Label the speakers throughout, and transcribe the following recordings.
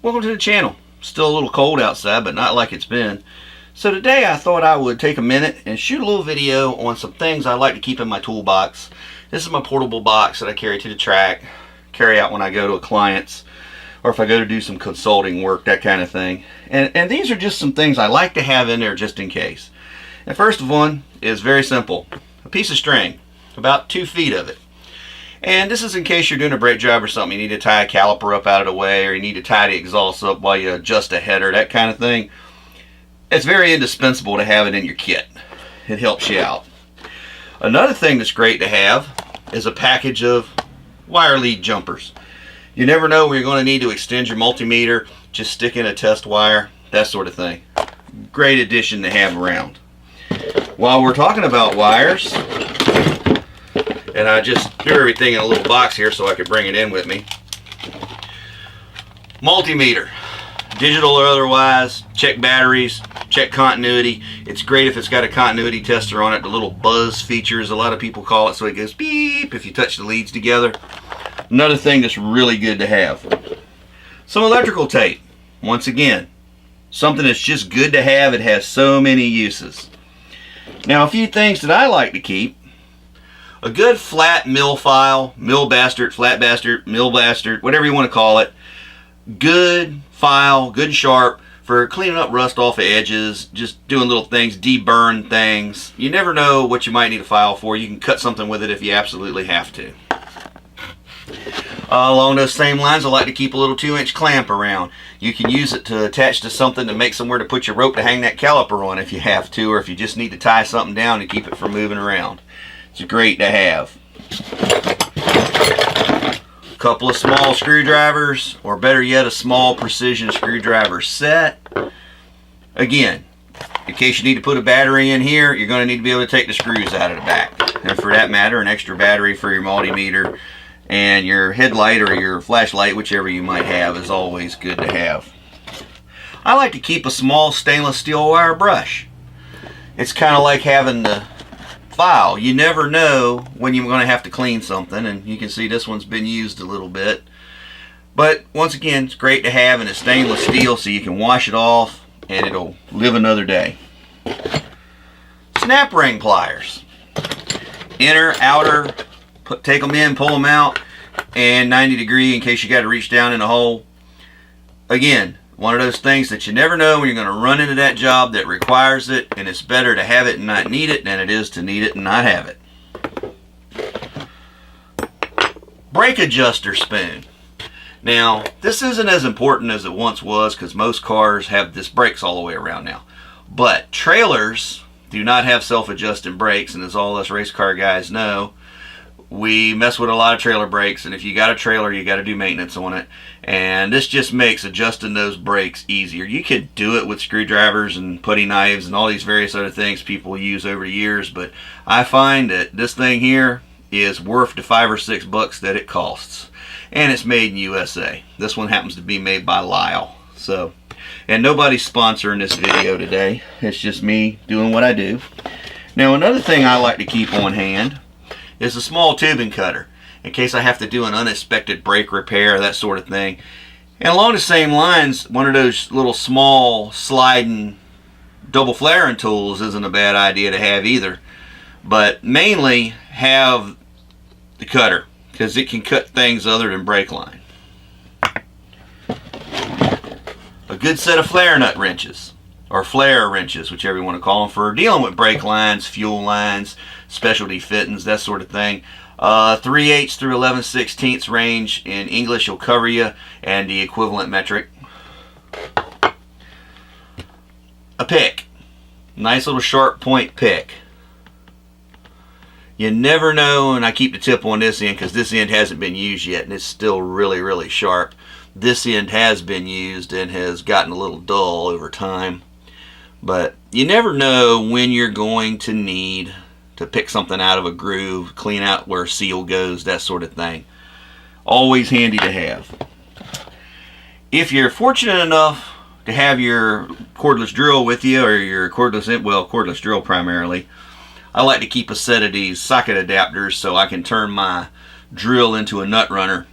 Speaker 1: Welcome to the channel. Still a little cold outside, but not like it's been. So today I thought I would take a minute and shoot a little video on some things I like to keep in my toolbox. This is my portable box that I carry to the track, carry out when I go to a client's, or if I go to do some consulting work, that kind of thing. And these are just some things I like to have in there just in case. And first one is very simple. A piece of string, about 2 feet of it. And this is in case you're doing a brake job or something. You need to tie a caliper up out of the way, or you need to tie the exhaust up while you adjust a header, that kind of thing. It's very indispensable to have it in your kit. It helps you out. Another thing that's great to have is a package of wire lead jumpers. You never know when you're going to need to extend your multimeter, just stick in a test wire, that sort of thing. Great addition to have around. While we're talking about wires, and I just threw everything in a little box here so I could bring it in with me. Multimeter, digital or otherwise, check batteries, check continuity. It's great if it's got a continuity tester on it, the little buzz features, a lot of people call it, so it goes beep if you touch the leads together. Another thing that's really good to have. Some electrical tape. Once again, something that's just good to have. It has so many uses. Now a few things that I like to keep. A good flat mill file, mill bastard, flat bastard, mill bastard, whatever you want to call it. Good file, good sharp for cleaning up rust off of edges, just doing little things, deburn things. You never know what you might need a file for. You can cut something with it if you absolutely have to. Along those same lines, I like to keep a little 2-inch clamp around. You can use it to attach to something to make somewhere to put your rope to hang that caliper on if you have to, or if you just need to tie something down to keep it from moving around. It's great to have. A couple of small screwdrivers, or better yet, a small precision screwdriver set. Again, in case you need to put a battery in here, you're going to need to be able to take the screws out of the back. And for that matter, an extra battery for your multimeter and your headlight or your flashlight, whichever you might have, is always good to have. I like to keep a small stainless steel wire brush. It's kind of like having the file. You never know when you're going to have to clean something, and you can see this one's been used a little bit. But once again, it's great to have, and it's stainless steel so you can wash it off and it'll live another day. Snap ring pliers. Inner, outer, take them in, pull them out, and 90 degree in case you got to reach down in a hole. Again, one of those things that you never know when you're going to run into that job that requires it, and it's better to have it and not need it than it is to need it and not have it. Brake adjuster spoon. Now, this isn't as important as it once was because most cars have this brakes all the way around now. But trailers do not have self-adjusting brakes, and as all us race car guys know, we mess with a lot of trailer brakes, and if you got a trailer, you got to do maintenance on it. And this just makes adjusting those brakes easier. You could do it with screwdrivers and putty knives and all these various other things people use over the years, but I find that this thing here is worth the $5 or $6 that it costs. And it's made in USA. This one happens to be made by Lyle. So, and nobody's sponsoring this video today. It's just me doing what I do. Now another thing I like to keep on hand is a small tubing cutter in case I have to do an unexpected brake repair, that sort of thing. And along the same lines, one of those little small sliding double flaring tools isn't a bad idea to have either. But mainly have the cutter because it can cut things other than brake line. A good set of flare nut wrenches, or flare wrenches, whichever you want to call them, for dealing with brake lines, fuel lines, specialty fittings, that sort of thing. 3/8 through 11/16 range in English will cover you, and the equivalent metric. A pick. Nice little sharp point pick. You never know, and I keep the tip on this end because this end hasn't been used yet, and it's still really, really sharp. This end has been used and has gotten a little dull over time. But you never know when you're going to need to pick something out of a groove, clean out where a seal goes, that sort of thing. Always handy to have. If you're fortunate enough to have your cordless drill with you, or your cordless drill primarily, I like to keep a set of these socket adapters so I can turn my drill into a nut runner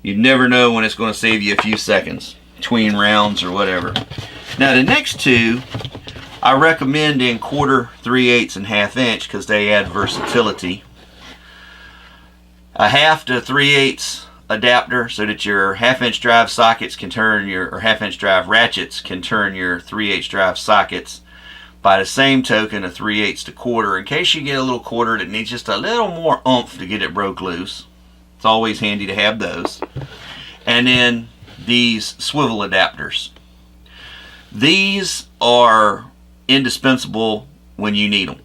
Speaker 1: You never know when it's going to save you a few seconds between rounds or whatever. Now the next two, I recommend in 1/4, 3/8, and 1/2 inch because they add versatility. A 1/2 to 3/8 adapter so that your 1/2 inch drive sockets can turn your, or 1/2 inch drive ratchets can turn your 3/8 drive sockets. By the same token, a 3/8 to 1/4 in case you get a little 1/4 that needs just a little more oomph to get it broke loose. It's always handy to have those. And then these swivel adapters. These are indispensable when you need them.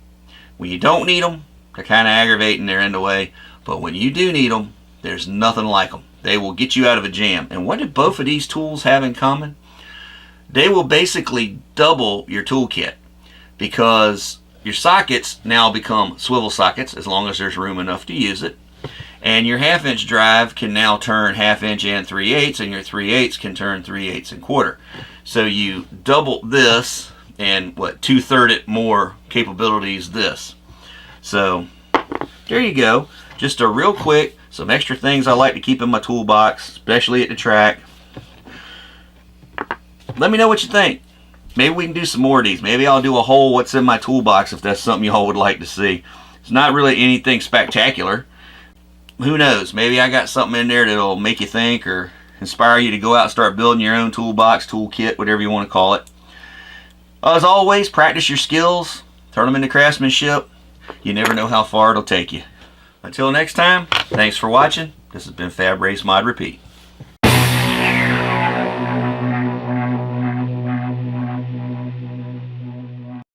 Speaker 1: When you don't need them, they're kind of aggravating, they're in the way. But when you do need them, there's nothing like them. They will get you out of a jam. And what do both of these tools have in common? They will basically double your toolkit because your sockets now become swivel sockets as long as there's room enough to use it. And your 1/2 inch drive can now turn 1/2 inch and 3/8, and your 3/8 can turn 3/8 and 1/4. So you double this and what, 2/3 it more capabilities this. So there you go. Just a real quick, some extra things I like to keep in my toolbox, especially at the track. Let me know what you think. Maybe we can do some more of these. Maybe I'll do a whole what's in my toolbox if that's something y'all would like to see. It's not really anything spectacular. Who knows? Maybe I got something in there that'll make you think or inspire you to go out and start building your own toolbox, toolkit, whatever you want to call it. As always, practice your skills, turn them into craftsmanship. You never know how far it'll take you. Until next time, thanks for watching. This has been Fab Race Mod Repeat.